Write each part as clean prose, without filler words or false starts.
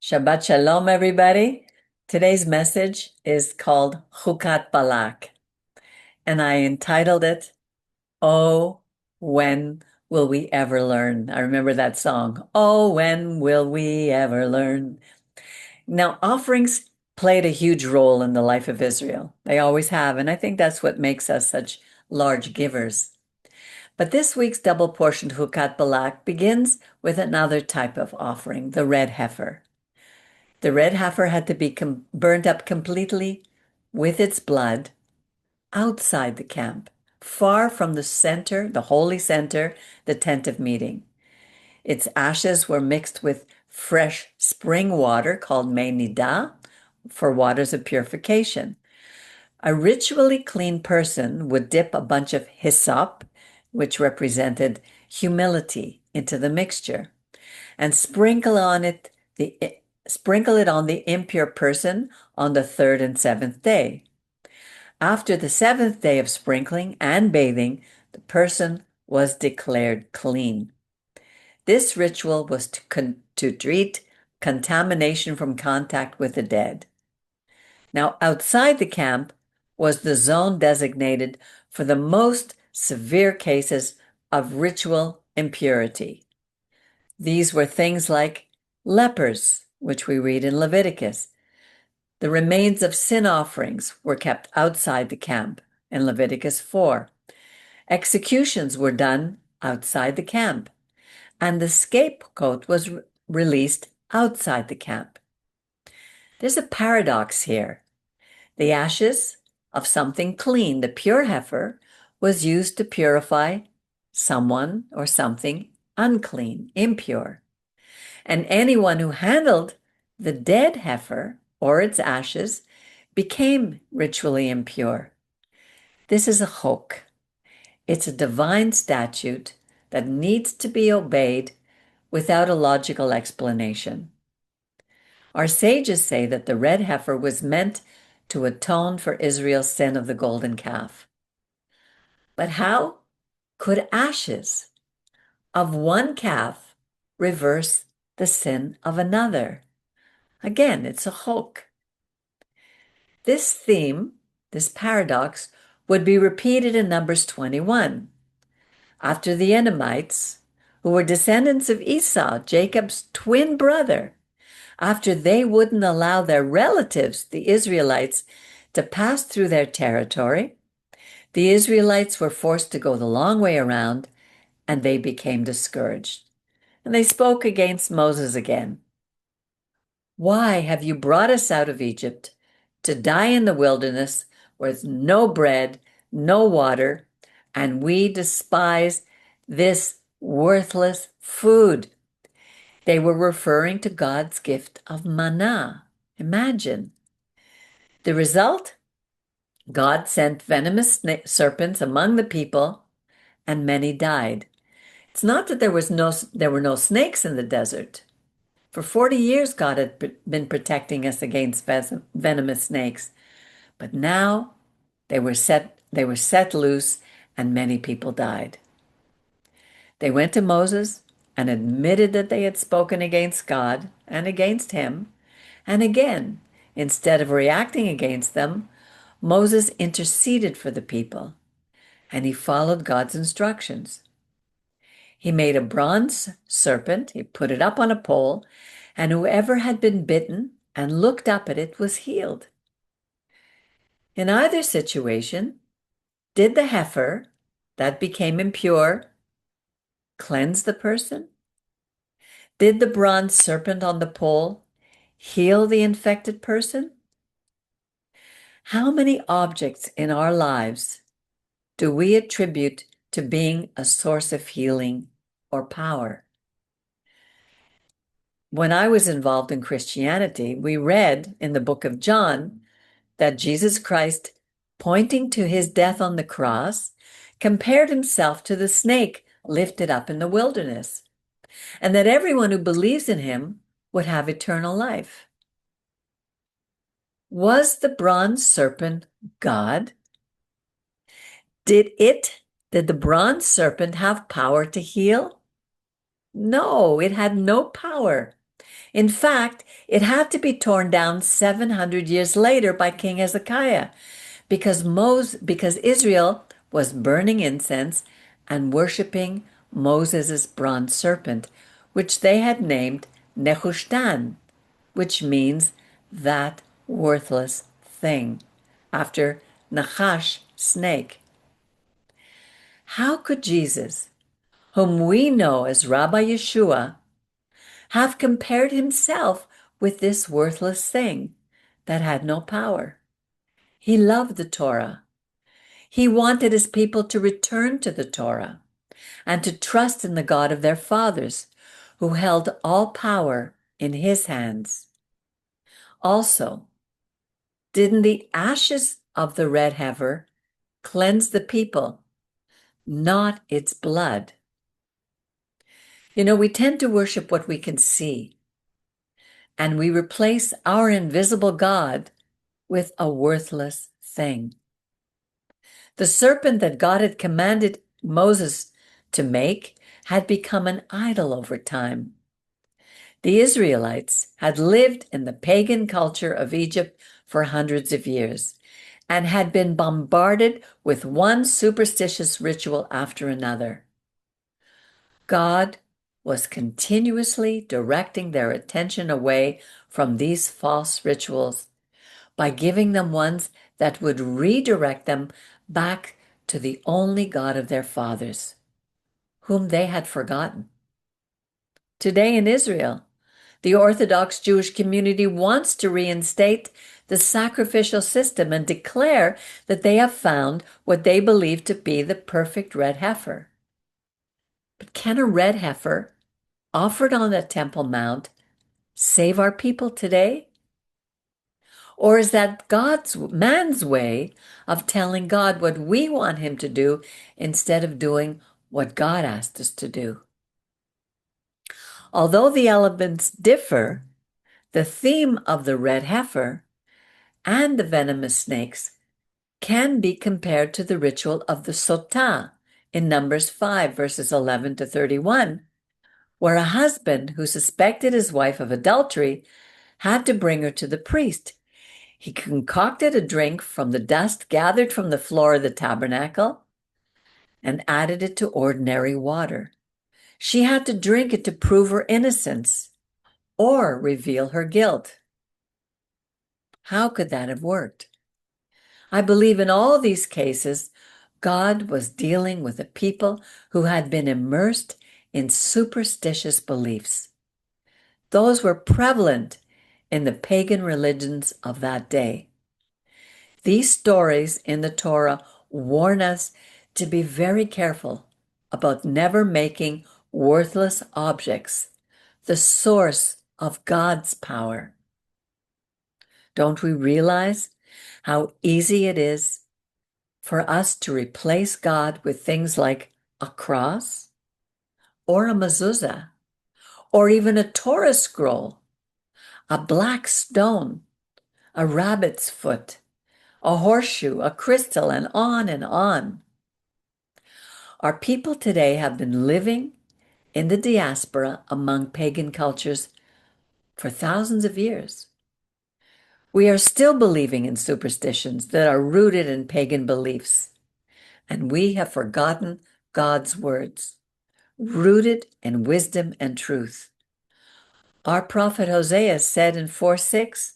Shabbat Shalom, everybody. Today's message is called Chukat Balak, and I entitled it, Oh, When Will We Ever Learn? I remember that song, Oh, when will we ever learn? Now, offerings played a huge role in the life of Israel. They always have, and I think that's what makes us such large givers. But this week's double portioned Chukat Balak begins with another type of offering, the red heifer. The red heifer had to be burned up completely with its blood outside the camp, far from the center, the holy center, the tent of meeting. Its ashes were mixed with fresh spring water called mei nidah for waters of purification. A ritually clean person would dip a bunch of hyssop, which represented humility, into the mixture and sprinkle it on the impure person on the third and seventh day. After the seventh day of sprinkling and bathing, the person was declared clean. This ritual was to treat contamination from contact with the dead. Now, outside the camp was the zone designated for the most severe cases of ritual impurity. These were things like lepers, which we read in Leviticus. The remains of sin offerings were kept outside the camp in Leviticus 4. Executions were done outside the camp, and the scapegoat was released outside the camp. There's a paradox here. The ashes of something clean, the pure heifer, was used to purify someone or something unclean, impure. And anyone who handled the dead heifer or its ashes became ritually impure. This is a chok. It's a divine statute that needs to be obeyed without a logical explanation. Our sages say that the red heifer was meant to atone for Israel's sin of the golden calf. But how could ashes of one calf reverse the sin of another? Again, it's a chok. This theme, this paradox, would be repeated in Numbers 21. After the Edomites, who were descendants of Esau, Jacob's twin brother, after they wouldn't allow their relatives, the Israelites, to pass through their territory, the Israelites were forced to go the long way around, and they became discouraged. And they spoke against Moses again. Why have you brought us out of Egypt to die in the wilderness with no bread, no water, and we despise this worthless food? They were referring to God's gift of manna. Imagine. The result? God sent venomous serpents among the people, and many died. It's not that there were no snakes in the desert. For 40 years, God had been protecting us against venomous snakes, but now they were set loose, and many people died. They went to Moses and admitted that they had spoken against God and against him, and again, instead of reacting against them, Moses interceded for the people, and he followed God's instructions. He made a bronze serpent, he put it up on a pole, and whoever had been bitten and looked up at it was healed. In either situation, did the heifer that became impure cleanse the person? Did the bronze serpent on the pole heal the infected person? How many objects in our lives do we attribute to being a source of healing or power? When I was involved in Christianity, we read in the book of John that Jesus Christ, pointing to his death on the cross, compared himself to the snake lifted up in the wilderness, and that everyone who believes in him would have eternal life. Was the bronze serpent God? Did the bronze serpent have power to heal? No, it had no power. In fact, it had to be torn down 700 years later by King Hezekiah because Israel was burning incense and worshiping Moses' bronze serpent, which they had named Nehushtan, which means that worthless thing, after Nachash, snake. How could Jesus, whom we know as Rabbi Yeshua, have compared himself with this worthless thing that had no power? He loved the Torah. He wanted his people to return to the Torah and to trust in the God of their fathers, who held all power in his hands. Also, didn't the ashes of the red heifer cleanse the people, not its blood? You know, we tend to worship what we can see, and we replace our invisible God with a worthless thing. The serpent that God had commanded Moses to make had become an idol over time. The Israelites had lived in the pagan culture of Egypt for hundreds of years and had been bombarded with one superstitious ritual after another. God was continuously directing their attention away from these false rituals by giving them ones that would redirect them back to the only God of their fathers, whom they had forgotten. Today in Israel, the Orthodox Jewish community wants to reinstate the sacrificial system and declare that they have found what they believe to be the perfect red heifer. But can a red heifer, offered on the Temple Mount, save our people today? Or is that man's way of telling God what we want him to do instead of doing what God asked us to do? Although the elements differ, the theme of the red heifer and the venomous snakes can be compared to the ritual of the sotah in Numbers 5, verses 11 to 31, where a husband who suspected his wife of adultery had to bring her to the priest. He concocted a drink from the dust gathered from the floor of the tabernacle and added it to ordinary water. She had to drink it to prove her innocence or reveal her guilt. How could that have worked? I believe in all these cases, God was dealing with a people who had been immersed in superstitious beliefs. Those were prevalent in the pagan religions of that day. These stories in the Torah warn us to be very careful about never making worthless objects the source of God's power. Don't we realize how easy it is for us to replace God with things like a cross or a mezuzah or even a Torah scroll, a black stone, a rabbit's foot, a horseshoe, a crystal, and on and on. Our people today have been living in the diaspora among pagan cultures for thousands of years. We are still believing in superstitions that are rooted in pagan beliefs, and we have forgotten God's words, rooted in wisdom and truth. Our prophet Hosea said in 4:6,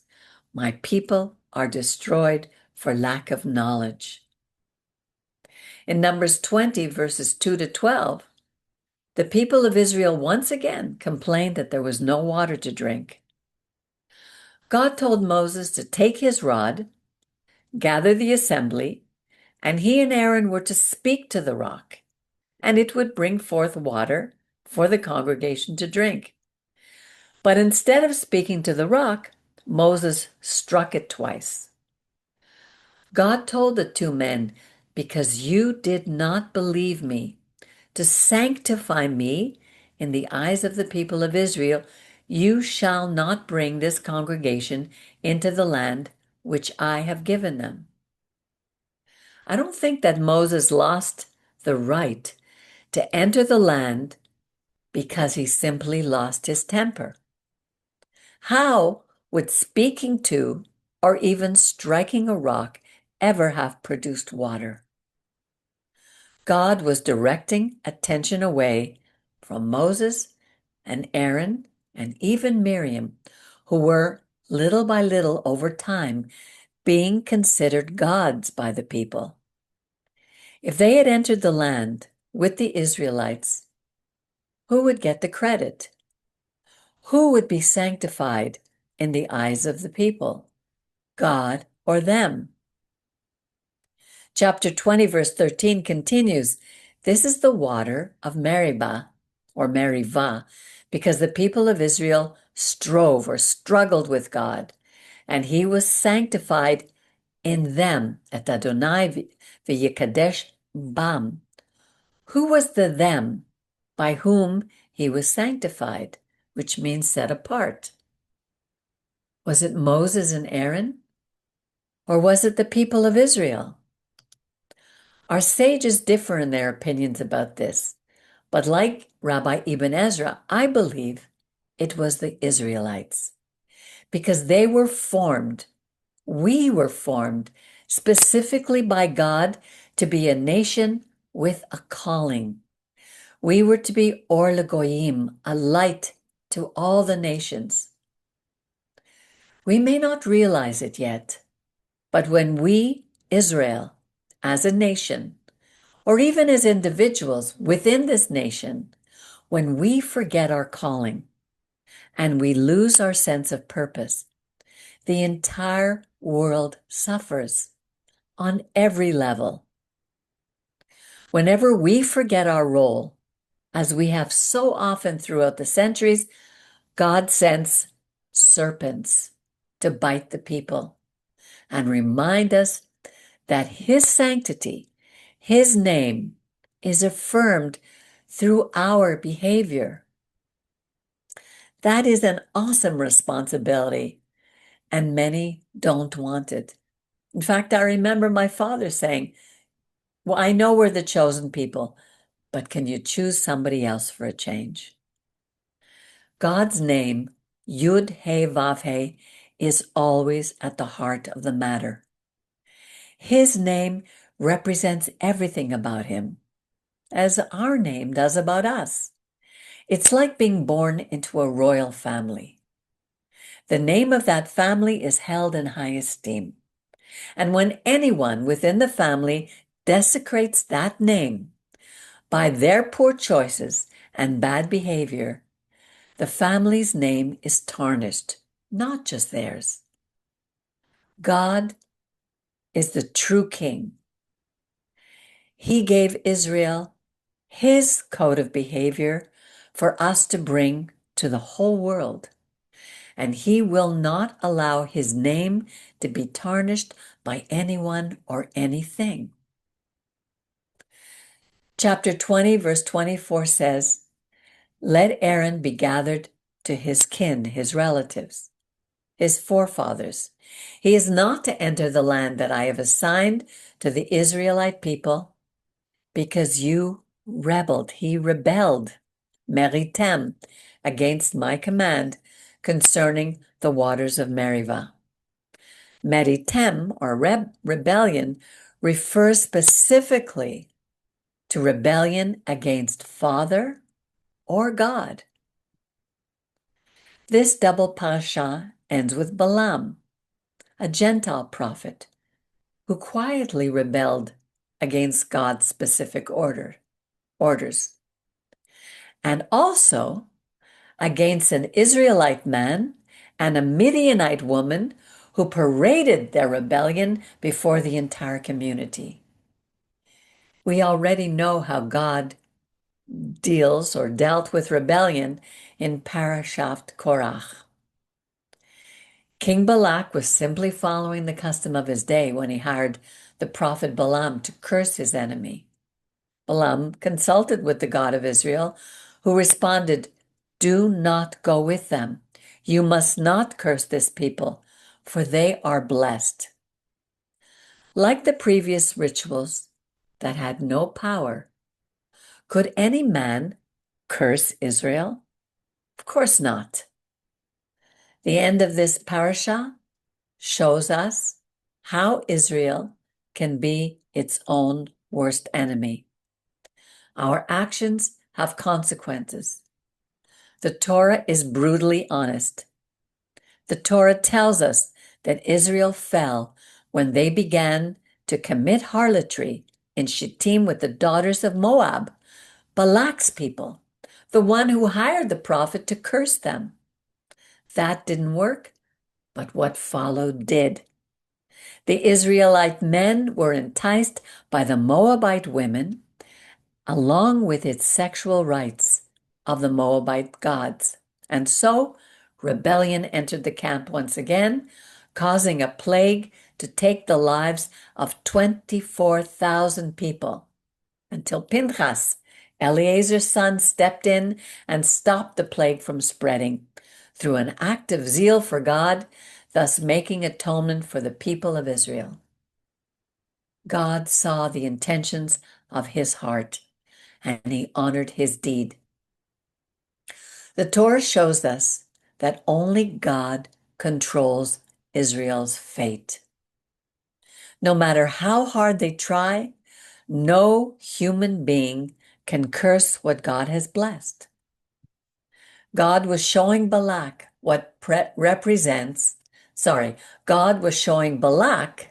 "My people are destroyed for lack of knowledge." In Numbers 20, verses 2 to 12, the people of Israel once again complained that there was no water to drink. God told Moses to take his rod, gather the assembly, and he and Aaron were to speak to the rock, and it would bring forth water for the congregation to drink. But instead of speaking to the rock, Moses struck it twice. God told the two men, "Because you did not believe me, to sanctify me in the eyes of the people of Israel, you shall not bring this congregation into the land which I have given them." I don't think that Moses lost the right to enter the land because he simply lost his temper. How would speaking to or even striking a rock ever have produced water? God was directing attention away from Moses and Aaron and even Miriam, who were little by little over time being considered gods by the people. If they had entered the land with the Israelites, who would get the credit? Who would be sanctified in the eyes of the people, God or them? Chapter 20, verse 13 continues, "This is the water of Meribah, or Merivah, because the people of Israel strove or struggled with God, and he was sanctified in them, et Adonai v'yikadesh bam." Who was the them by whom he was sanctified, which means set apart? Was it Moses and Aaron? Or was it the people of Israel? Our sages differ in their opinions about this, but like Rabbi Ibn Ezra, I believe it was the Israelites, because they were formed, we were formed specifically by God to be a nation with a calling. We were to be Or L'Goyim, a light to all the nations. We may not realize it yet, but when we, Israel, as a nation, or even as individuals within this nation, when we forget our calling and we lose our sense of purpose, the entire world suffers on every level. Whenever we forget our role, as we have so often throughout the centuries, God sends serpents to bite the people and remind us that his sanctity, his name, is affirmed through our behavior. That is an awesome responsibility, and many don't want it. In fact, I remember my father saying, "Well, I know we're the chosen people, but can you choose somebody else for a change?" God's name, Yud He Vav He, is always at the heart of the matter. His name represents everything about him, as our name does about us. It's like being born into a royal family. The name of that family is held in high esteem. And when anyone within the family desecrates that name by their poor choices and bad behavior, the family's name is tarnished, not just theirs. God is the true king. He gave Israel his code of behavior for us to bring to the whole world. And he will not allow his name to be tarnished by anyone or anything. Chapter 20, verse 24 says, "Let Aaron be gathered to his kin, his relatives, his forefathers. He is not to enter the land that I have assigned to the Israelite people, because you rebelled." He rebelled, meritem, against my command concerning the waters of Meribah. Meritem, or rebellion, refers specifically to rebellion against Father or God. This double parasha ends with Balaam, a Gentile prophet, who quietly rebelled against God's specific orders, and also against an Israelite man and a Midianite woman who paraded their rebellion before the entire community. We already know how God deals or dealt with rebellion in Parashat Korach. King Balak was simply following the custom of his day when he hired the prophet Balaam to curse his enemy. Balaam consulted with the God of Israel, who responded, "Do not go with them. You must not curse this people, for they are blessed." Like the previous rituals that had no power, could any man curse Israel? Of course not. The end of this parasha shows us how Israel can be its own worst enemy. Our actions have consequences. The Torah is brutally honest. The Torah tells us that Israel fell when they began to commit harlotry in Shittim with the daughters of Moab, Balak's people, the one who hired the prophet to curse them. That didn't work, but what followed did. The Israelite men were enticed by the Moabite women, along with its sexual rites of the Moabite gods. And so rebellion entered the camp once again, causing a plague to take the lives of 24,000 people, until Pinchas, Eleazar's son, stepped in and stopped the plague from spreading through an act of zeal for God, thus making atonement for the people of Israel. God saw the intentions of his heart, and he honored his deed. The Torah shows us that only God controls Israel's fate. No matter how hard they try, no human being can curse what God has blessed. God was showing Balak God was showing Balak,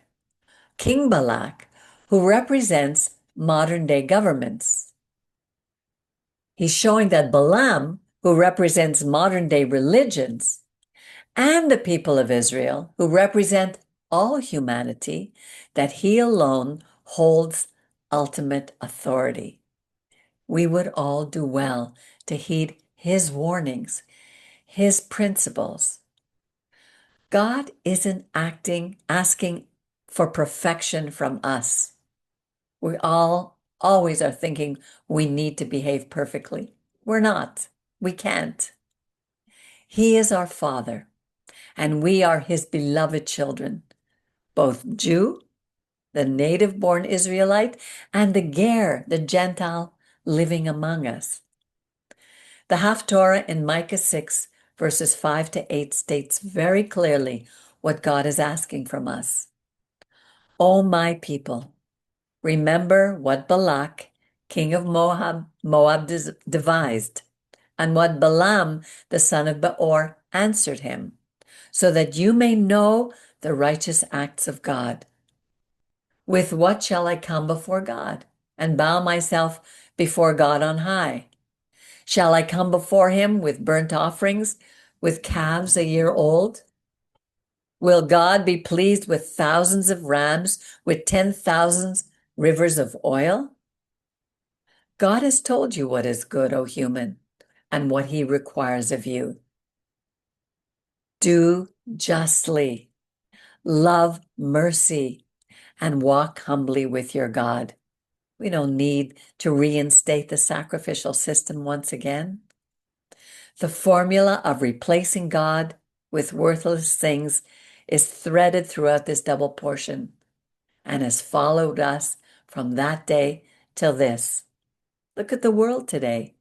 King Balak, who represents modern day governments. He's showing that Balaam, who represents modern day religions, and the people of Israel, who represent all humanity, that he alone holds ultimate authority. We would all do well to heed his warnings, his principles. God isn't asking for perfection from us. We all always are thinking we need to behave perfectly. We're not. We can't. He is our Father, and we are his beloved children, both Jew, the native-born Israelite, and the Ger, the Gentile, living among us. The Haftorah in Micah 6, verses 5 to 8 states very clearly what God is asking from us. O my people, remember what Balak, king of Moab devised, and what Balaam, the son of Beor, answered him, so that you may know the righteous acts of God. With what shall I come before God and bow myself before God on high? Shall I come before him with burnt offerings, with calves a year old? Will God be pleased with thousands of rams, with 10,000 rivers of oil? God has told you what is good, O human, and what he requires of you. Do justly, love mercy, and walk humbly with your God. We don't need to reinstate the sacrificial system once again. The formula of replacing God with worthless things is threaded throughout this double portion and has followed us from that day till this. Look at the world today.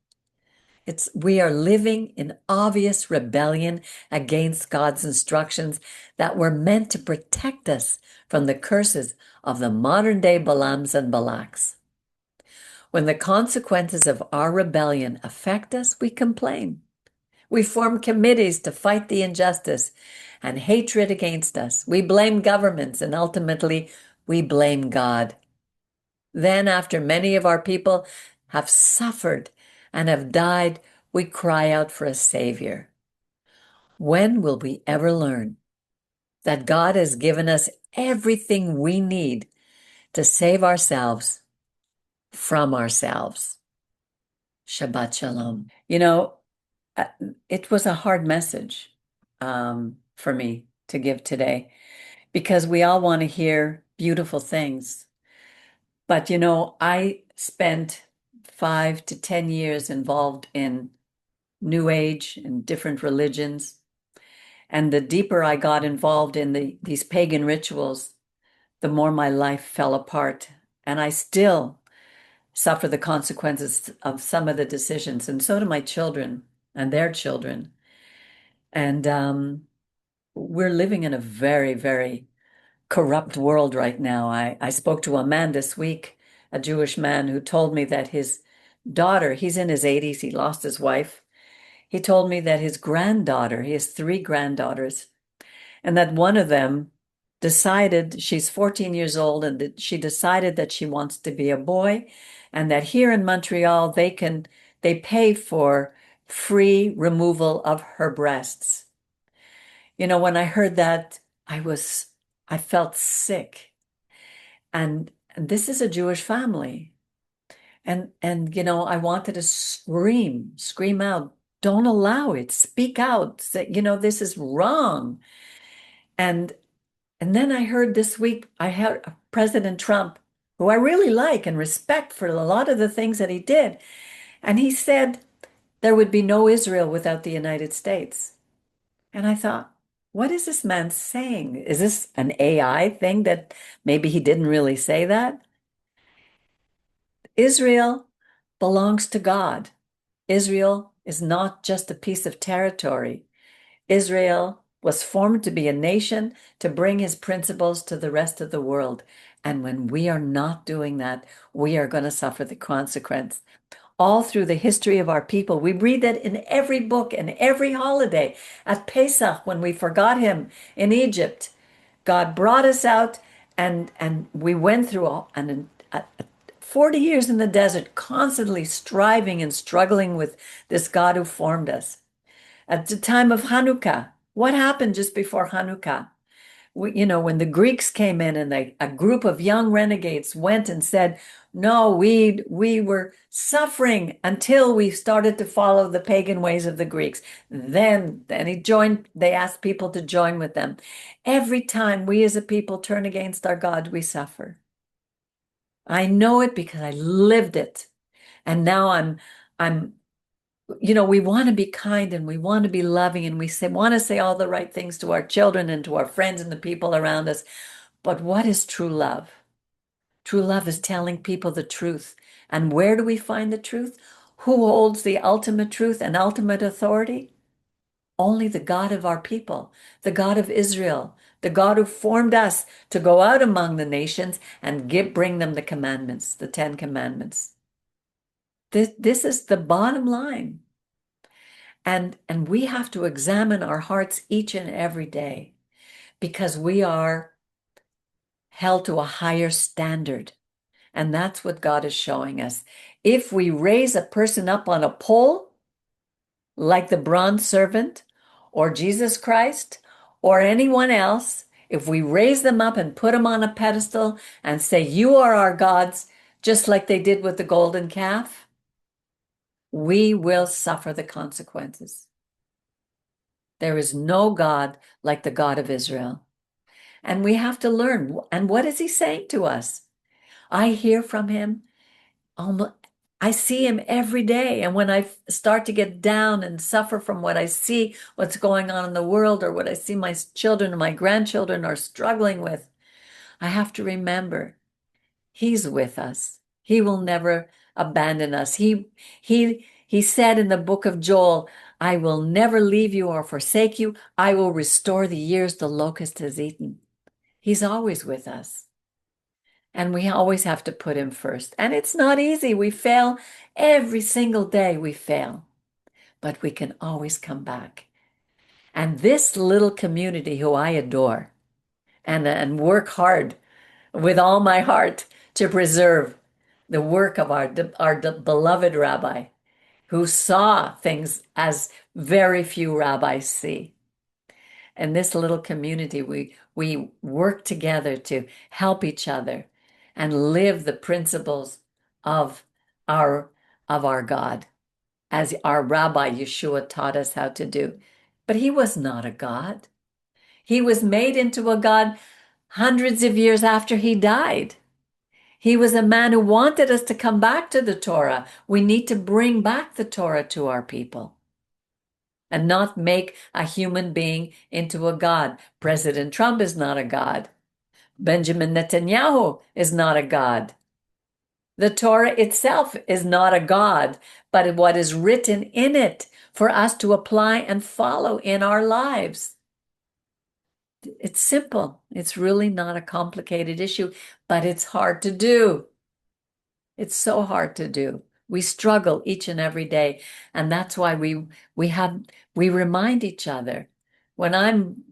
We are living in obvious rebellion against God's instructions that were meant to protect us from the curses of the modern day Balaams and Balaks. When the consequences of our rebellion affect us, we complain. We form committees to fight the injustice and hatred against us. We blame governments, and ultimately, we blame God. Then, after many of our people have suffered and have died, we cry out for a Savior. When will we ever learn that God has given us everything we need to save ourselves from ourselves? Shabbat Shalom. It was a hard message for me to give today because we all want to hear beautiful things. But, I spent 5 to 10 years involved in New Age and different religions. And the deeper I got involved in these pagan rituals, the more my life fell apart. And I still suffer the consequences of some of the decisions. And so do my children and their children. And we're living in a very, very corrupt world right now. I spoke to a man this week, a Jewish man, who told me that his daughter, he's in his 80s, he lost his wife. He told me that his granddaughter, he has three granddaughters, and that one of them decided, she's 14 years old, and that she decided that she wants to be a boy, and that here in Montreal they pay for free removal of her breasts. When I heard that, I felt sick. And this is a Jewish family. And I wanted to scream out, don't allow it, speak out, say, this is wrong. And and then I heard this week, I had President Trump, who I really like and respect for a lot of the things that he did. And he said there would be no Israel without the United States. And I thought, what is this man saying? Is this an AI thing that maybe he didn't really say that? Israel belongs to God. Israel is not just a piece of territory. Israel was formed to be a nation, to bring his principles to the rest of the world. And when we are not doing that, we are going to suffer the consequence. All through the history of our people, we read that in every book and every holiday. At Pesach, when we forgot him in Egypt, God brought us out, and we went through 40 years in the desert, constantly striving and struggling with this God who formed us. At the time of Hanukkah, what happened just before Hanukkah? When the Greeks came in, and a group of young renegades went and said, no, we were suffering until we started to follow the pagan ways of the Greeks. Then they asked people to join with them. Every time we as a people turn against our God, we suffer. I know it because I lived it. And now I'm we want to be kind, and we want to be loving, and want to say all the right things to our children and to our friends and the people around us. But what is true love? True love is telling people the truth. And where do we find the truth? Who holds the ultimate truth and ultimate authority? Only the God of our people, the God of Israel, the God who formed us to go out among the nations and bring them the commandments, the 10 commandments. This is the bottom line. And we have to examine our hearts each and every day, because we are held to a higher standard. And that's what God is showing us. If we raise a person up on a pole, like the bronze servant or Jesus Christ or anyone else, if we raise them up and put them on a pedestal and say, you are our gods, just like they did with the golden calf, we will suffer the consequences. There is no God like the God of Israel. And we have to learn. And what is he saying to us? I hear from him. I see him every day. And when I start to get down and suffer from what I see, what's going on in the world, or what I see my children and my grandchildren are struggling with, I have to remember he's with us. He will never abandon us. He said in the book of Joel, I will never leave you or forsake you. I will restore the years the locust has eaten. He's always with us. And we always have to put him first. And it's not easy. We fail every single day. We fail. But we can always come back. And this little community, who I adore and work hard with all my heart to preserve the work of our beloved Rabbi, who saw things as very few rabbis see. And this little community, we work together to help each other and live the principles of our God, as our Rabbi Yeshua taught us how to do. But he was not a God. He was made into a God hundreds of years after he died. He was a man who wanted us to come back to the Torah. We need to bring back the Torah to our people and not make a human being into a God. President Trump is not a God. Benjamin Netanyahu is not a God. The Torah itself is not a God, but what is written in it for us to apply and follow in our lives. It's simple. It's really not a complicated issue, but it's hard to do. It's so hard to do. We struggle each and every day, and that's why we have we remind each other. When I'm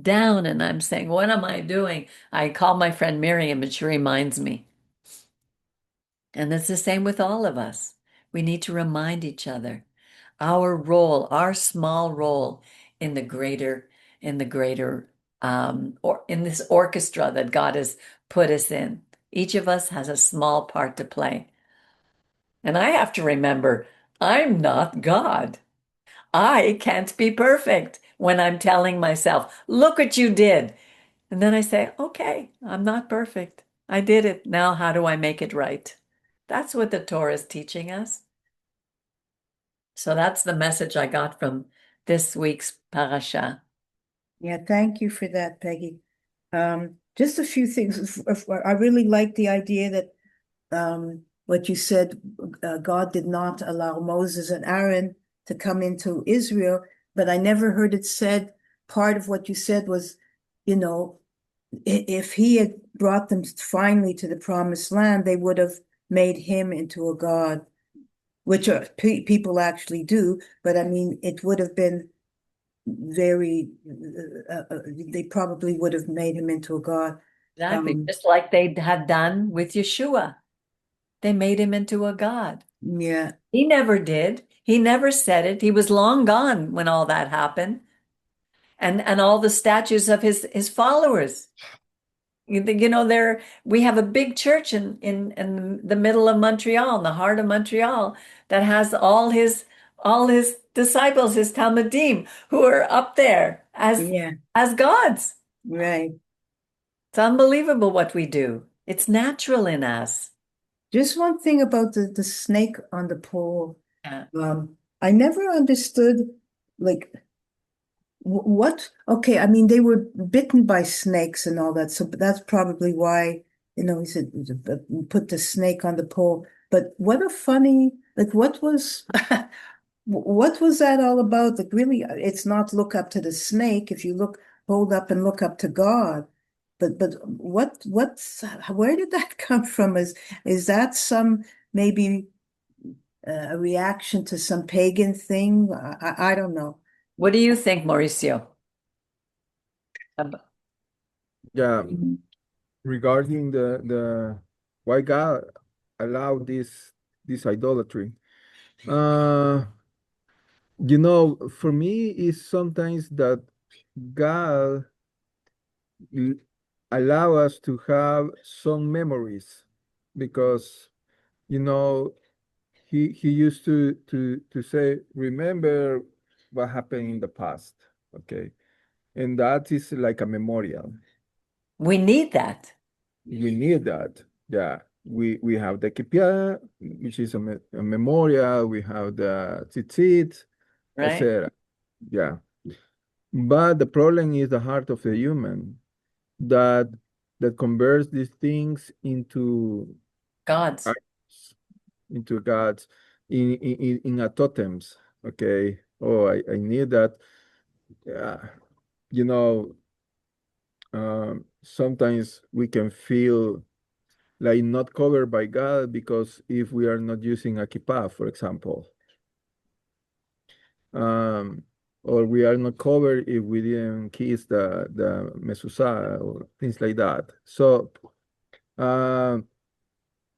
down and I'm saying, "What am I doing?" I call my friend Miriam and she reminds me. And it's the same with all of us. We need to remind each other our role, our small role in the greater or in this orchestra that God has put us in. Each of us has a small part to play. And I have to remember, I'm not God. I can't be perfect when I'm telling myself, look what you did. And then I say, okay, I'm not perfect. I did it. Now, how do I make it right? That's what the Torah is teaching us. So that's the message I got from this week's parasha. Yeah, thank you for that, Peggy. Just a few things. I really like the idea that what you said, God did not allow Moses and Aaron to come into Israel, but I never heard it said. Part of what you said was, you know, if he had brought them finally to the promised land, they would have made him into a god, which people actually do. But I mean, it would have been very, they probably would have made him into a god. Exactly. Um, Just like they had done with Yeshua. They made him into a god. yeah, He never did. He never said it. He was long gone when all that happened. And all the statues of his followers. There we have a big church in the middle of Montreal, in the heart of Montreal, that has all his disciples, his Talmudim, who are up there yeah, as gods. right. It's unbelievable what we do. It's natural in us. Just one thing about the snake on the pole. Yeah. I never understood, like, what? Okay, I mean, they were bitten by snakes and all that, so that's probably why, he said, put the snake on the pole. But what a funny, like, what was that all about? Like, really, it's not look up to the snake. If you hold up and look up to God. But where did that come from? Is that some maybe a reaction to some pagan thing? I don't know. What do you think, Mauricio? Yeah, regarding the why God allowed this idolatry. Uh, for me, it's sometimes that God l- allow us to have some memories because you know he used to say, remember what happened in the past, okay, and that is like a memorial. We need that, We need that. Yeah. We have the kipia, which is a memorial. We have the tzitzit, right? etc. Yeah. But the problem is the heart of the human that converts these things Gods. idols, into gods, in a totems. Okay. Oh, I need that. Yeah. You know, sometimes we can feel like not covered by God because if we are not using a kippah, for example, um, or we are not covered if we didn't kiss the mezuzah or things like that. So uh,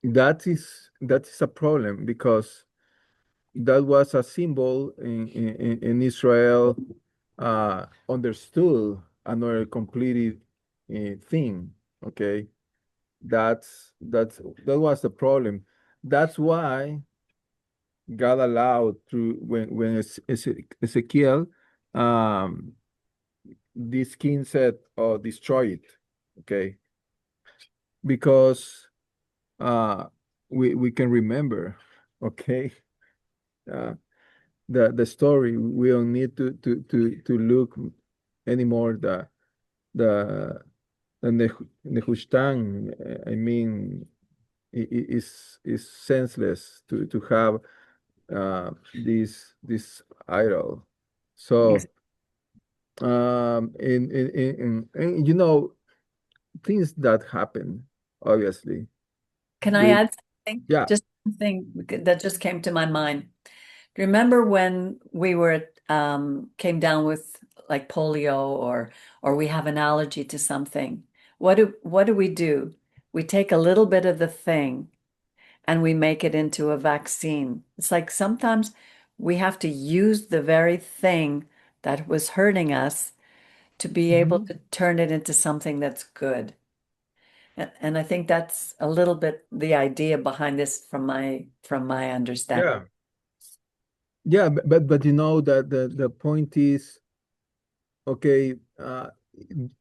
that is a problem because that was a symbol in Israel, understood another completely thing. Okay, that was the problem. That's why God allowed through when Ezekiel, um, this king said, "Oh, destroy it," okay, because uh, we can remember, okay, uh, the story. We don't need to look anymore the Nehushtan. I mean, is senseless to have this idol. Yes. So and you know, things that happen, obviously. Can I With add something? Yeah, Just something that just came to my mind. Remember when we were came down with like polio or we have an allergy to something? What do we do? We take a little bit of the thing and we make it into a vaccine. It's like sometimes we have to use the very thing that was hurting us to be able mhm, to turn it into something that's good. And I think that's a little bit the idea behind this from my understanding. yeah, yeah. But you know that the point is, okay,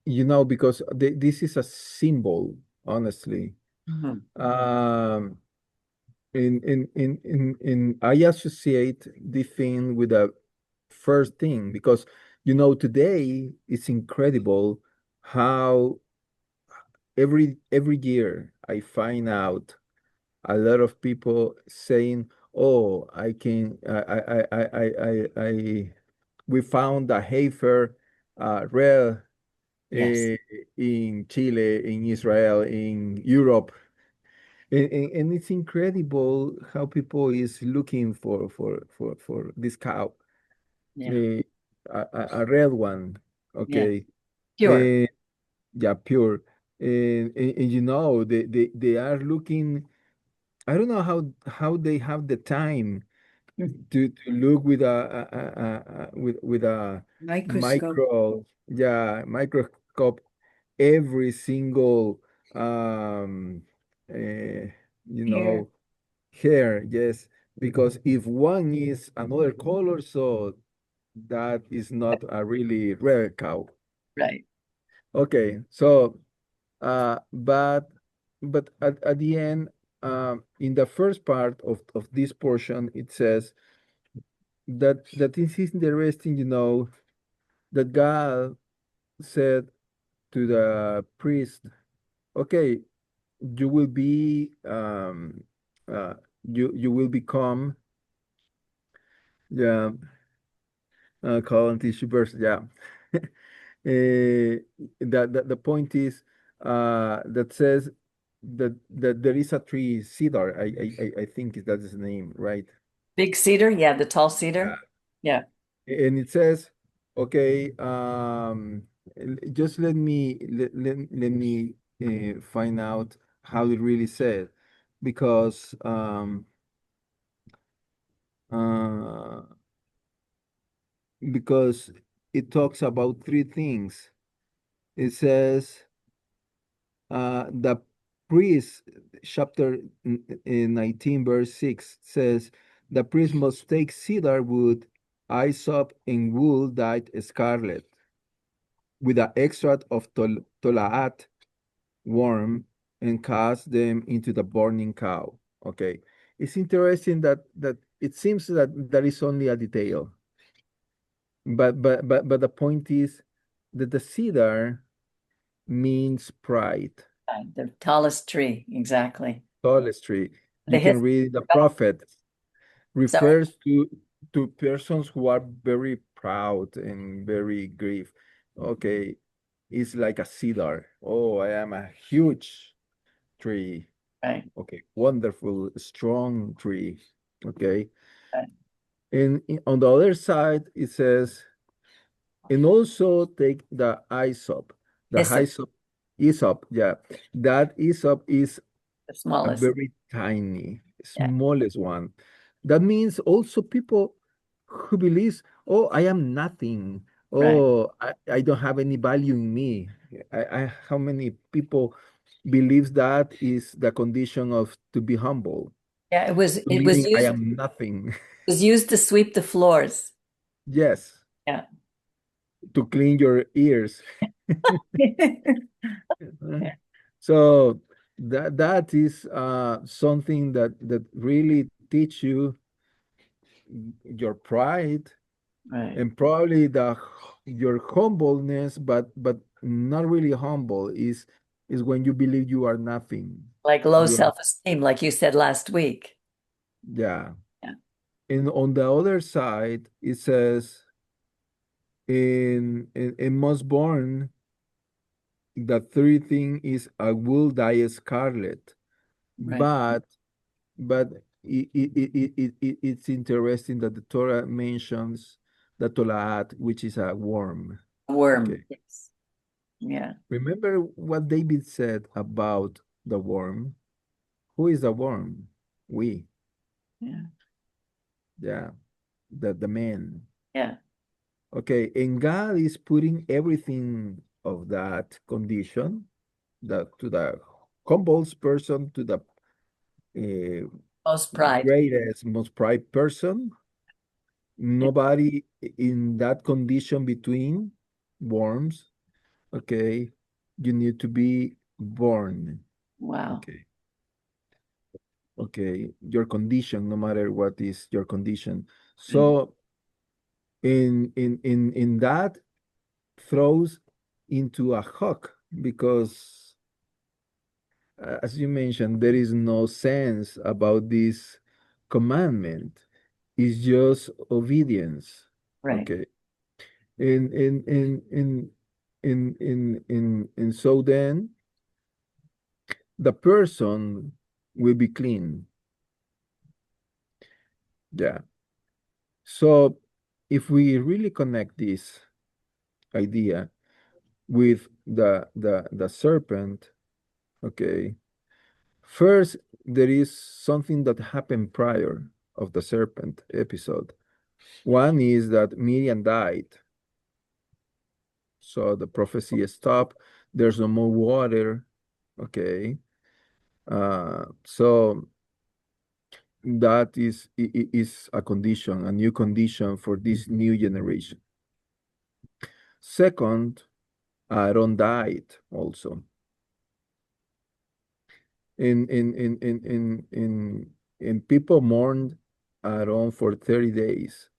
you know, because this is a symbol, honestly. Mhm. Um, I associate the thing with the first thing because you know today it's incredible how every year I find out a lot of people saying, "Oh, I can I we found a heifer rare Yes. eh, in Chile, in Israel, in Europe." And it's incredible how people is looking for this cow, Yeah. eh, a red one, Yeah. okay, Pure. uh, yeah, pure, and you know they are looking. I don't know how they have the time to look with with a Microscope. microscope every single um you Here. know hair, yes, because if one is another color, so that is not a really rare cow. Right. Okay, so but at the end, in the first part of this portion, it says that this is interesting, you know, that God said to the priest, okay, you will be uh you will become, yeah, colon tissue burst, yeah. The point is that says that there is a tree, cedar. I think that's his name, right? Big cedar. Yeah. The tall Yeah. cedar. Yeah. And it says, okay, just let me find out how it really said, because uh, because it talks about three things. It says the priest, chapter 19, verse 6 says, the priest must take cedar wood, hyssop, and wool dyed scarlet, with the extract of tolaat worm, and cast them into the burning cow. Okay, it's interesting that it seems that there is only a detail, but the point is that the cedar means pride. Right. The tallest tree. Exactly. Solicitry. The You can history. read the prophet Sorry. refers to persons who are very proud and very grief. Okay, it's like a cedar. Oh, I am a huge tree. Right. Okay, wonderful, strong tree. Okay, Right. and on the other side it says, and also take the hyssop. The Hyssop. hyssop, yeah, that hyssop is The a smallest. very tiny, Yeah. smallest one. That means also people who believes, oh, I am nothing. Right. Oh, I don't have any value in me. How many people believes that is the condition of to be humble, Yeah. It was. It was meaning I used. am nothing. Was used to sweep the floors. Yes, Yeah. to clean your ears. Yeah. So that is something that really teach you your pride, Right. and probably your humbleness, but not really humble is when you believe you are nothing. Like low You are, self-esteem, like you said last week. yeah. Yeah. And on the other side, it says in Mossborn, the third thing is a wool dye scarlet, Right. but but it's interesting that the Torah mentions the tolaat, which is a worm. Worm. Okay. Yes. Yeah. Remember what David said about the worm? Who is the worm? We. Yeah. Yeah. The man. Yeah. Okay. And God is putting everything of that condition that to the humble person, to the Most pride. greatest, most pride person. Nobody in that condition between worms. Okay. You need to be born. Wow. Okay. Okay. Your condition, no matter what is your condition. Right. So in that throws into a hook because as you mentioned, there is no sense about this commandment. It's just obedience. Right. Okay. And so then the person will be clean. Yeah. So if we really connect this idea with the serpent, okay, first there is something that happened prior of the serpent episode. One is that Miriam died, so the prophecy stopped. There's no more water. Okay. So that is a condition, a new condition for this new generation. Second, Aaron died also. In people mourned Aaron for 30 days.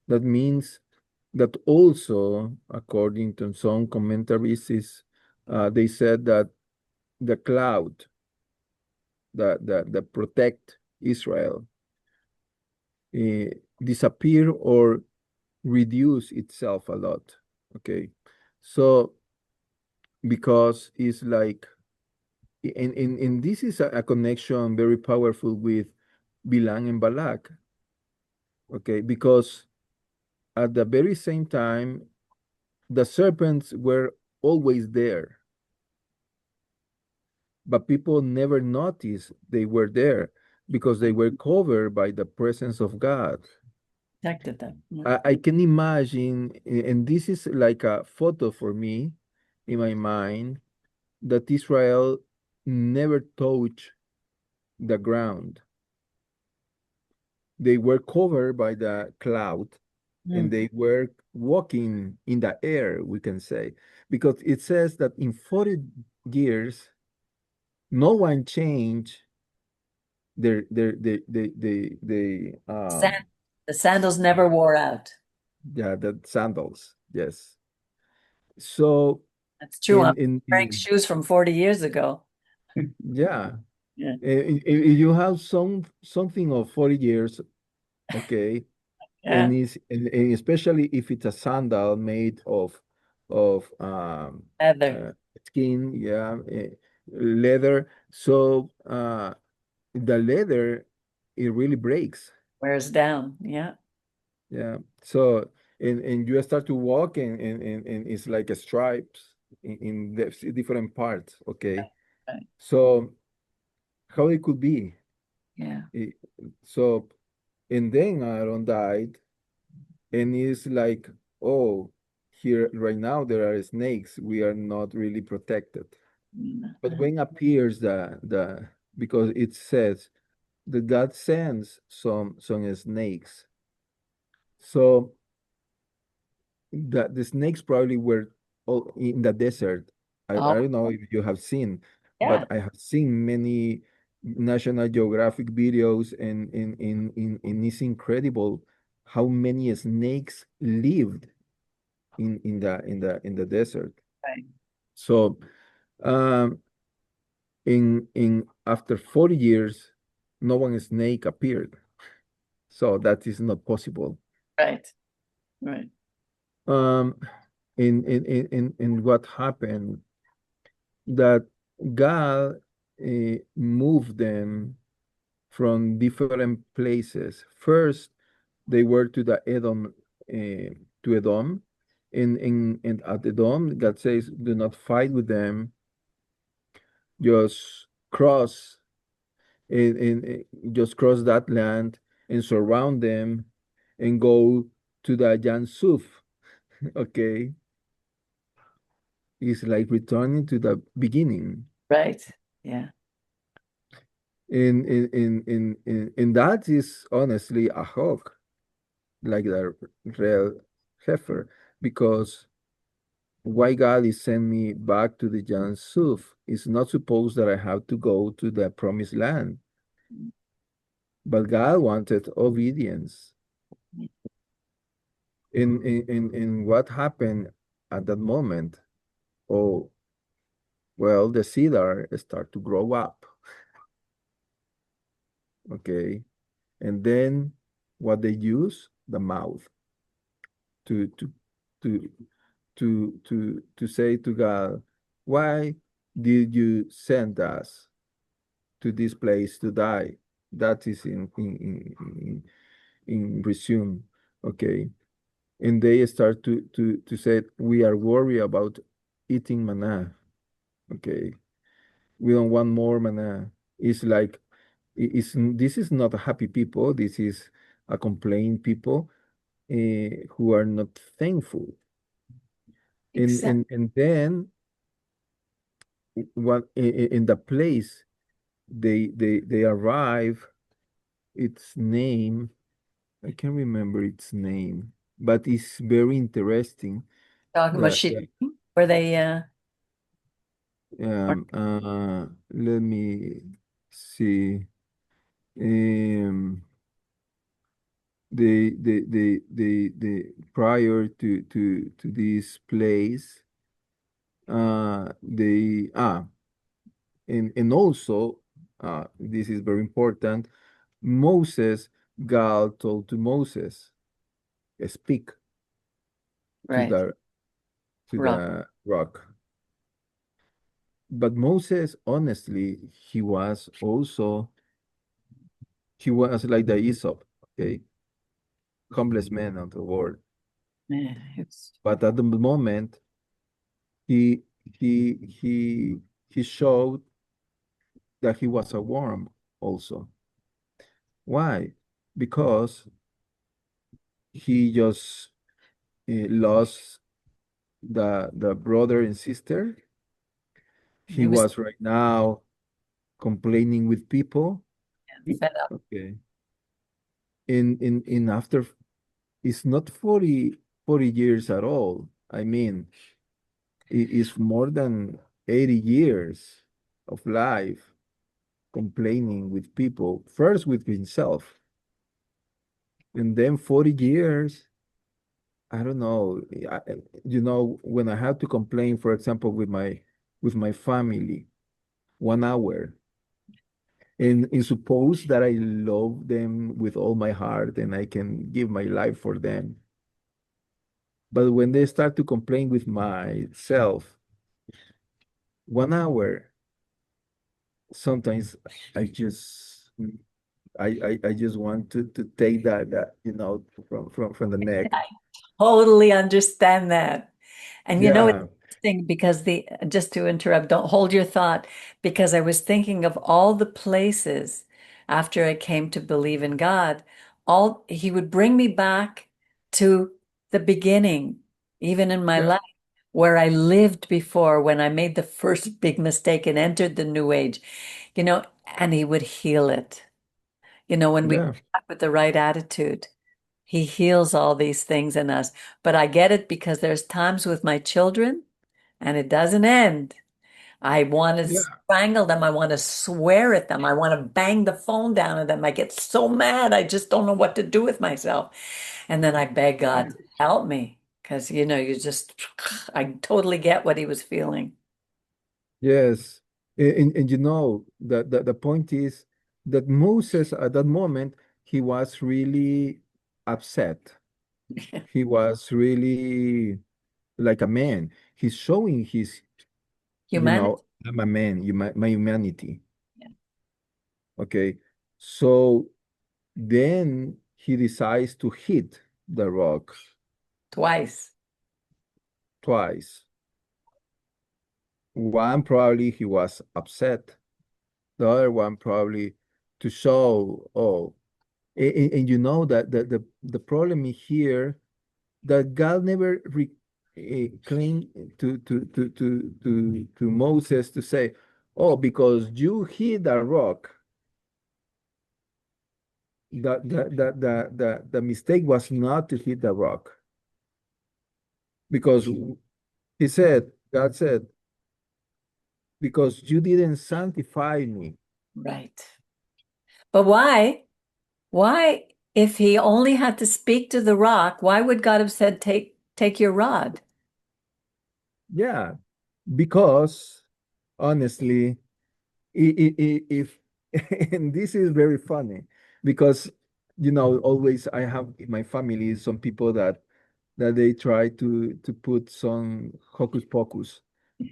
That means that also, according to some commentaries, they said that the cloud that protect Israel disappear or reduce itself a lot. Okay, so because it's like, and this is a connection very powerful with Bilam and Balak. Okay, because at the very same time, the serpents were always there, but people never noticed they were there because they were covered by the presence of God. Protected them. Yeah. I can imagine, and this is like a photo for me in my mind, that Israel never touched the ground. They were covered by the cloud and Mm. they were walking in the air, we can say, because it says that in 40 years, no one changed Sand, the sandals never wore out. yeah, the sandals. Yes. So That's true. I'm wearing in shoes from 40 years ago. yeah, Yeah. if you have something of 40 years, okay, Yeah. and especially if it's a sandal made of Leather uh, skin, yeah, leather. So the leather it really breaks. wears down. Yeah. Yeah. So and you start to walk and it's like a stripes in the different parts. Okay. Right. So how it could be? Yeah. It- so and then Aaron died, and it's like, oh, here right now there are snakes. We are not really protected. Mm. But when appears the because it says that God sends some snakes. So the snakes probably were all in the desert. I Oh, don't know if you have seen, but yeah. I have seen many National Geographic videos and it's incredible how many snakes lived in the desert. Right. So um in after 40 years, no one snake appeared. So that is not possible. Right. Right. um, in what happened that God moved them from different places. First, they were to the Edom, to Edom. In at Edom, God says, "Do not fight with them. Just cross just cross that land and surround them, and go to the Yansuf." Okay, it's like returning to the beginning. Right. Yeah. In that is honestly a hog, like the real heifer, because why God is sending me back to the Yansuf? It's not supposed that I have to go to the promised land, but God wanted obedience. In what happened at that moment? Oh, well, the cedar start to grow up. Okay, and then what they use? The mouth to to to to say to God, why did you send us to this place to die? That is in resume. Okay, and they start to say we are worried about eating manna. Okay, we don't want more manna. It's like this is not a happy people. This is a complain people who are not thankful. Exactly. And then what in the place they arrive, its name, I can't remember its name, but it's very interesting. Talking about The, sheep. the Were they or let me see. Um, the prior to this place, they and also this is very important. Moses, God told to Moses, speak to right. the Rock. rock. But Moses, honestly, he was like the Aesop, okay, humblest man of the world. Yeah, But at the moment, he he he he showed that he was a worm also. Why? Because he just lost the brother and sister. He he was was right now complaining with people. fed up. Okay. In after it's not 40 years at all. I mean, it is more than 80 years of life complaining with people, first with himself, and then 40 years. I don't know. When I have to complain, for example, with my family, 1 hour, and suppose that I love them with all my heart and I can give my life for them. But when they start to complain with myself, 1 hour, sometimes I just I just want to take that from the neck. I totally understand that. And it's Yeah, interesting because just to interrupt, don't hold your thought, because I was thinking of all the places after I came to believe in God, all he would bring me back to the beginning, even in my yeah, life, where I lived before when I made the first big mistake and entered the new age, and he would heal it. When we yeah, come back with the right attitude. He heals all these things in us. But I get it because there's times with my children and it doesn't end. I want to yeah, strangle them. I want to swear at them. I want to bang the phone down at them. I get so mad. I just don't know what to do with myself. And then I beg God yeah. to help me because, I totally get what he was feeling. Yes. And the point is that Moses at that moment he was really upset. he was really like a man. He's showing his, Humanity. I'm a man, my humanity. Yeah. Okay. So then he decides to hit the rock Twice. twice. One probably he was upset. The other one probably to show, oh, and you know that the problem here that God never claimed to Moses to say, oh, because you hit a rock, the mistake was not to hit the rock. Because God said, because you didn't sanctify me. Right. But why? Why, if he only had to speak to the rock, why would God have said, take your rod? Yeah, because honestly, if and this is very funny because always I have in my family some people that they try to put some hocus pocus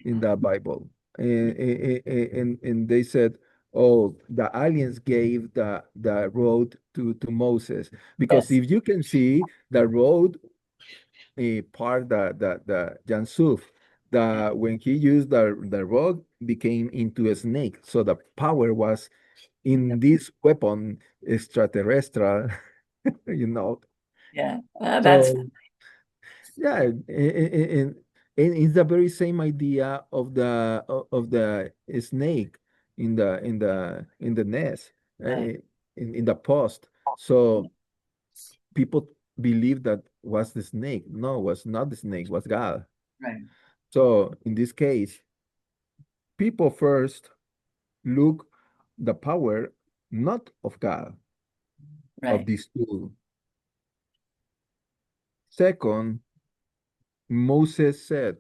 in the Bible, and they said, oh, the aliens gave the road to Moses because Yes. if you can see the road part the Yansuf, the when he used the rod became into a snake. So the power was in this weapon extraterrestrial, you know. Yeah. That's So yeah, and it's the very same idea of the snake in the nest, right. in the post. So people believe that was the snake. No, was not the snake, was God. Right. So in this case, people first look the power not of God, of Right. this tool. Second, Moses said,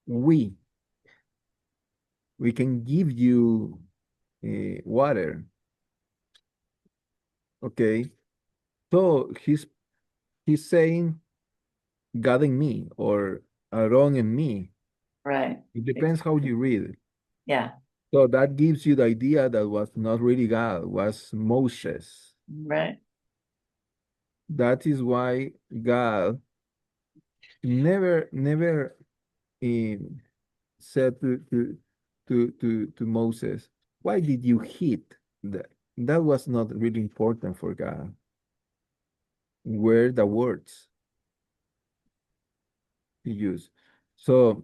we we can give you water. Okay. So he's saying God in me or Aaron in me. Right. It depends how you read it. Yeah. So that gives you the idea that was not really God, was Moses. Right. That is why God never eh, said to Moses, why did you hit that? That was not really important for God. Were the words he used. So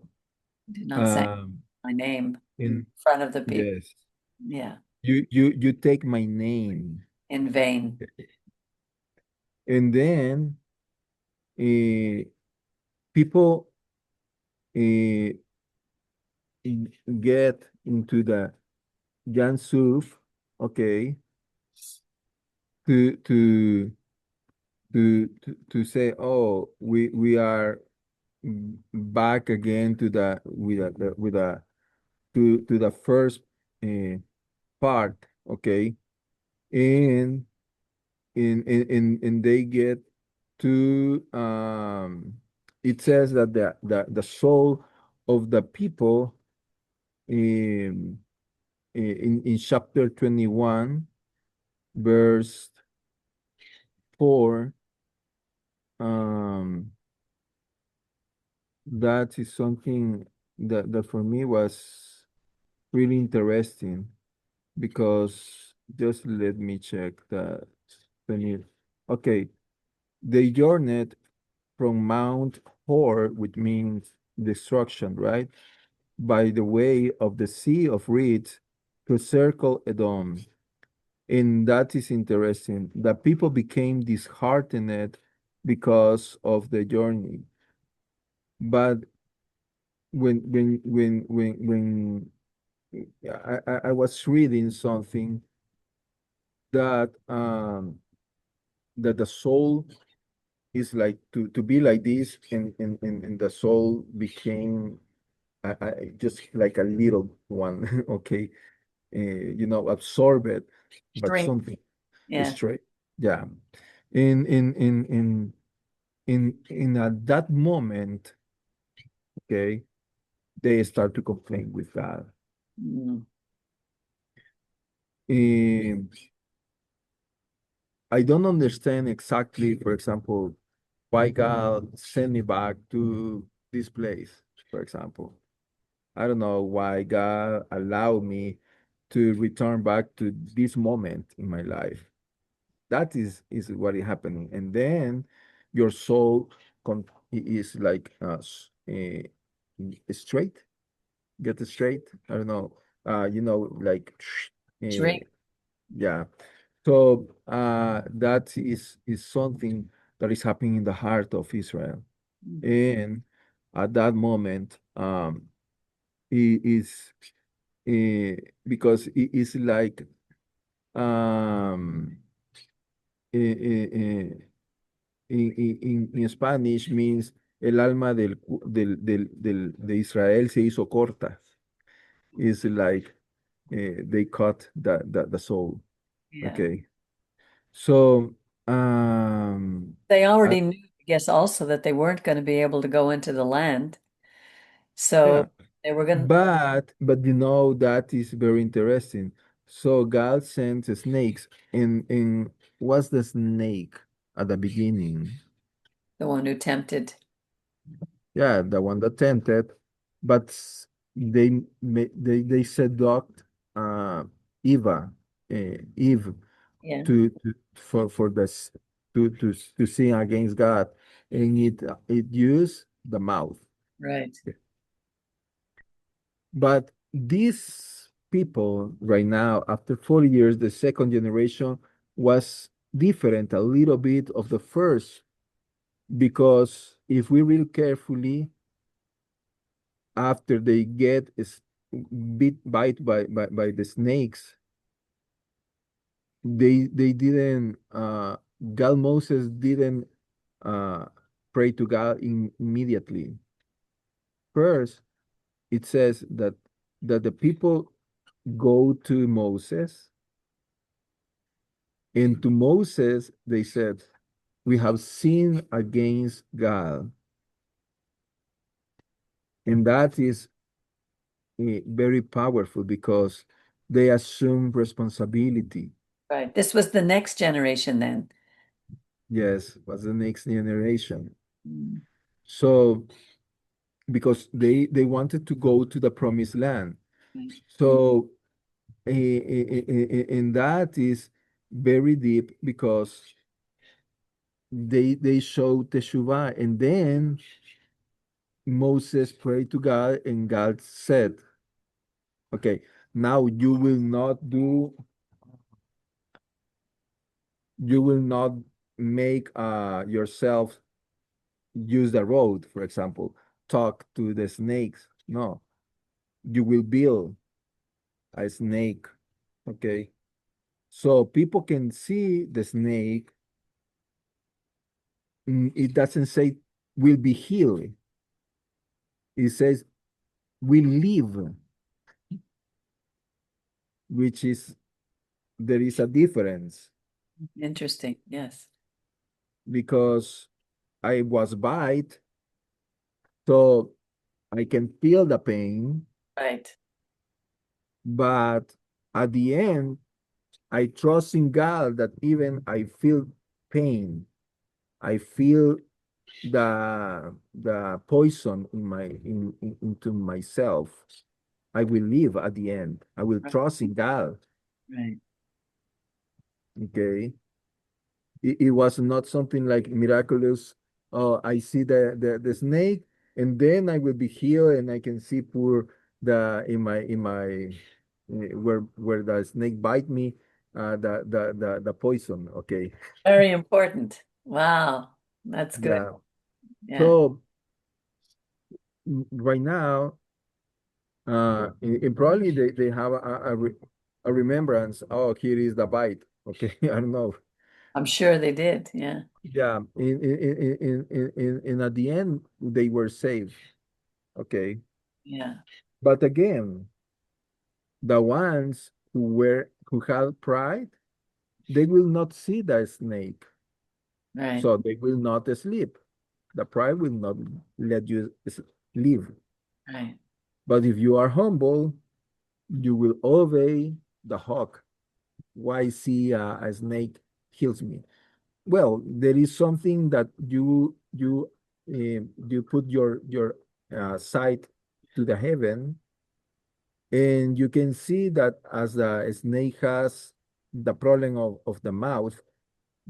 Did not say um my name in in front of the people. yes, Yeah. you take my name. In vain. And then uh, people uh, get into the Jansuf, okay, to to to say, oh, we are back again to the with the to the first uh, part, okay, and and they get to it says that the soul of the people in in chapter 21 verse 4, um that is something that for me was really interesting because just let me check the 20. Okay, they journeyed from Mount Hor, which means destruction, right? By the way of the Sea of Reeds to circle Edom. And that is interesting. The people became disheartened because of the journey. But when I was reading something that that the soul is like to be like this and the soul became just like a little one, okay, absorb it, but Shrink. something is Yeah. straight. Yeah. In at that moment, okay, they start to complain with God. Mm. Um, I don't understand exactly, for example, why God sent me back to this place, for example. I don't know why God allowed me to return back to this moment in my life. That is what is happening. And then your soul is like straight, get it straight. I don't know. Like uh, Drink. yeah. So that is something that is happening in the heart of Israel. Mm. And at that moment, it is because it is like um, in Spanish means el alma de Israel se hizo corta. It's like they cut the soul. Yeah. Okay. So, um, They uh, already knew, I guess, also that they weren't going to be able to go into the land. yeah, So they were going to, but that is very interesting. So God sent snakes, and what's the snake at the beginning? the one who tempted. Yeah, the one that tempted, but they seduced uh, Eva, Eve Yeah. for this to sin against God, and it used the mouth. Right. But these people right now, after 40 years, the second generation was different a little bit of the first, because if we read carefully, after they get bite by the snakes, they didn't God Moses didn't uh pray to God immediately. First, it says that the people go to Moses, and to Moses they said, we have sinned against God. And that is very powerful because they assume responsibility. Right. This was the next generation then. Yes, was the next generation. Mm. So because they wanted to go to the promised land. Right. So and that is very deep because they showed teshuvah, and then Moses prayed to God, and God said, okay, now you will not make yourself use the road, for example, talk to the snakes. No, you will build a snake. Okay. So people can see the snake. It doesn't say will be healed. It says will live, which is there is a difference Interesting. Yes. because I was bite, so I can feel the pain, Right. but at the end, I trust in God that even I feel pain, I feel the poison into myself. I will live at the end. I will Right. trust in God. Right. Okay. It was not something like miraculous. Oh, I see the snake, and then I will be healed, and I can see pour the in my where the snake bite me, the poison. Okay. Very important. Wow. That's good. Yeah. Yeah. So right now, and probably they have a remembrance. Oh, here is the bite. Okay, I don't know. I'm sure they did. Yeah. Yeah, in at the end they were saved. Okay, Yeah. but again, the ones who had pride, they will not see the snake. Right. So they will not sleep. The pride will not let you live. Right. But if you are humble, you will obey the hawk. Why see a snake kills me? Well, there is something that you put your sight to the heaven, and you can see that as the snake has the problem of the mouth,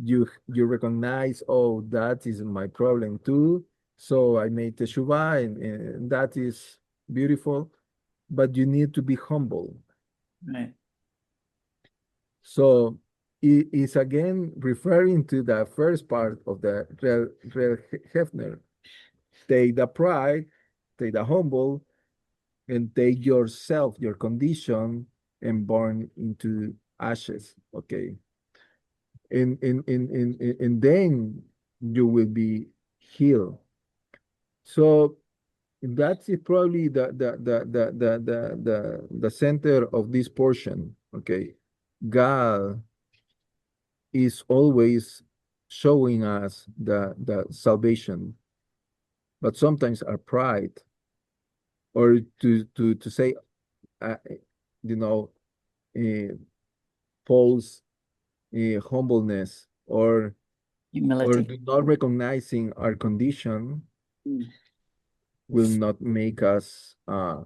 you recognize, oh, that is my problem too. So I made teshuvah, and that is beautiful, but you need to be humble. Right. So it is again referring to the first part of the real Hefner. Take the pride, take the humble, and take yourself, your condition, and burn into ashes. Okay. And then you will be healed. So that's it, probably the center of this portion. Okay. God is always showing us the salvation, but sometimes our pride, or to say, uh, you know, uh, false humbleness, or Humility. do not recognizing our condition, Mm. will not make us uh,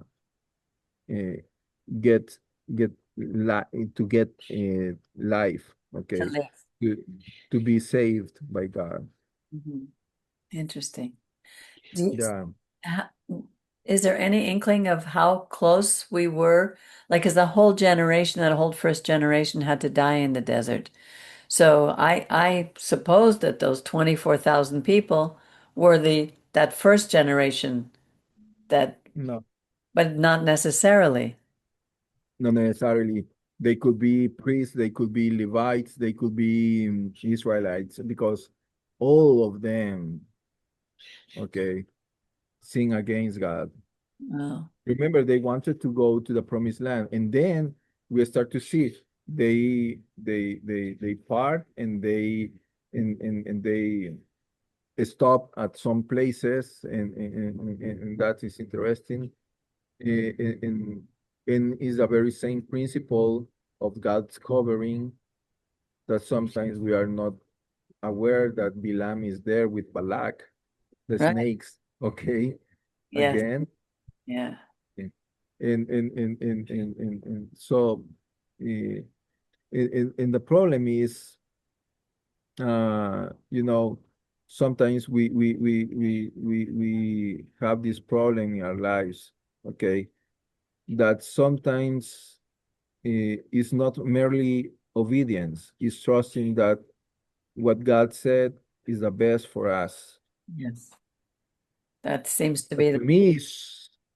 get get to get life. To Okay, live. to to be saved by God. Mhm. Interesting. Do you, Yeah. ha- is there any inkling of how close we were? Like, is the whole generation, that whole first generation had to die in the desert? So I suppose that those 24,000 people were that first generation that, No, but not necessarily. not necessarily. They could be priests, they could be Levites, they could be Israelites, because all of them, okay, sin against God. Oh, Remember, they wanted to go to the promised land, and then we start to see they part, and and they stop at some places, and that is interesting. And is a very same principle of God's covering, that sometimes we are not aware that Bilam is there with Balak, the right. snakes, okay, Yes. again. Yeah. And so uh, and the problem is, you know, sometimes we have this problem in our lives, okay, that sometimes is not merely obedience, is trusting that what God said is the best for us. Yes. That seems to But be the for me,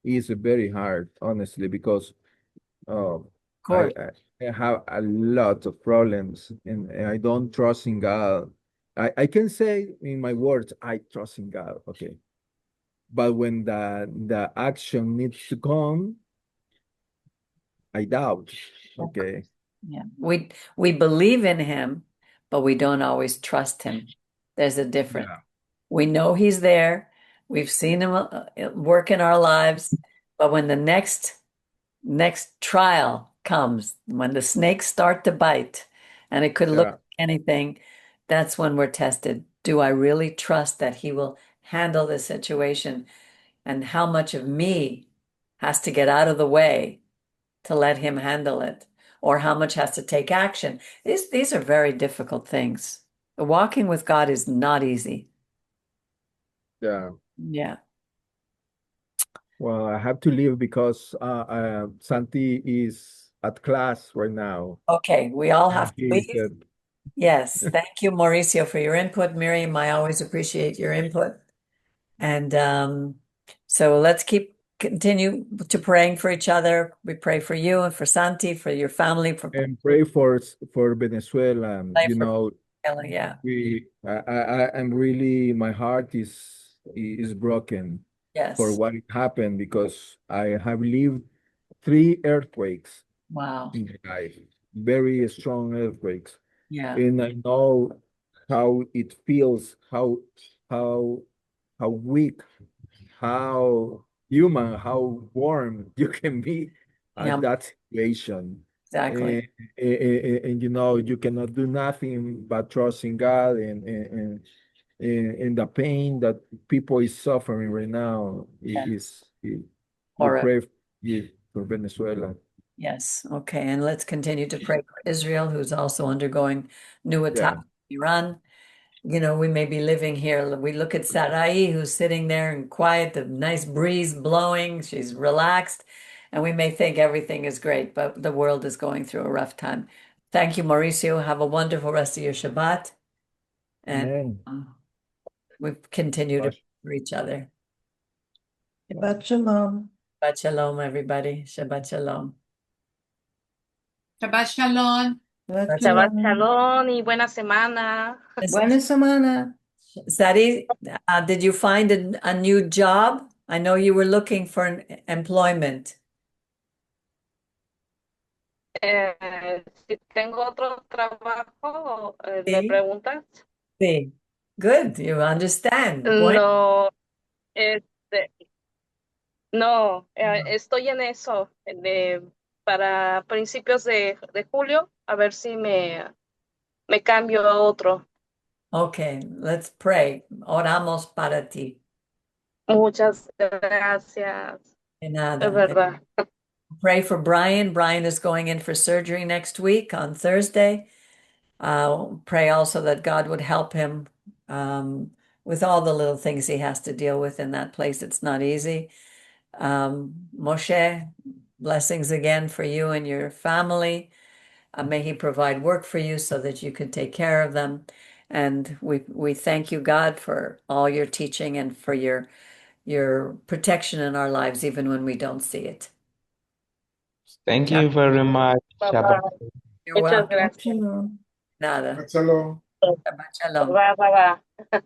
is very hard, honestly, because I, course. I I have a lot of problems, and I don't trust in God. I can say in my words, I trust in God, okay. But when the action needs to come, I doubt, okay. Yeah. We believe in him, but we don't always trust him. There's a difference. Yeah, We know he's there. We've seen him work in our lives, but when the next trial comes, when the snakes start to bite, and it could look yeah, like anything, that's when we're tested. Do I really trust that he will handle this situation? And how much of me has to get out of the way to let him handle it? Or how much has to take action? These are very difficult things. Walking with God is not easy. yeah. Yeah. Well, I have to leave because Santi is at class right now. Okay, we all And have to he leave. said, Yes, thank you, Mauricio, for your input. Miriam, I always appreciate your input. And so let's continue to praying for each other. We pray for you and for Santi, for your family, for and pray for Venezuela. life, You for know, Kelly. Yeah. I'm really, my heart is broken for Yes. what happened, because I have lived 3 earthquakes Wow. in my life, very strong earthquakes, Yeah. and I know how it feels, how how weak, how human, how warm you can be Yeah, at that situation. exactly. And you know, you cannot do nothing but trust in God and the pain that people is suffering right now Yeah. we Horror. pray for Venezuela. Yes. Okay. And let's continue to pray for Israel, who's also undergoing new Yeah. attacks in Iran. You know, we may be living here. We look at Sarai, who's sitting there and quiet, the nice breeze blowing. She's relaxed. And we may think everything is great, but the world is going through a rough time. Thank you, Mauricio. Have a wonderful rest of your Shabbat. And Amen. we continue to pray for each other. Shabbat shalom. Shabbat shalom, everybody. Shabbat shalom. Shabbat Shalom. Shabbat Shabbat shalom. Shalom y buena semana. Buena semana. Sadi, did you find a new job? I know you were looking for an employment. Si tengo otro trabajo, ¿me Sí, preguntas? sí. Good, you understand. Bueno, No, este, no, estoy en eso, para principios de julio, a ver si me cambio a otro. okay, let's pray. Oramos para ti. Muchas gracias, De es nada. verdad. Pray for Brian. Brian is going in for surgery next week on Thursday. Pray also that God would help him with all the little things he has to deal with in that place. It's not easy. Moshe, blessings again for you and your family. May he provide work for you so that you can take care of them. And we thank you, God, for all your teaching and for your protection in our lives, even when we don't see it. Thank you very much. Bye Shabbat. bye. You're Muchas welcome. Shabbat gracias. shalom. Nada. Shalom. Shabbat shalom. Bye bye.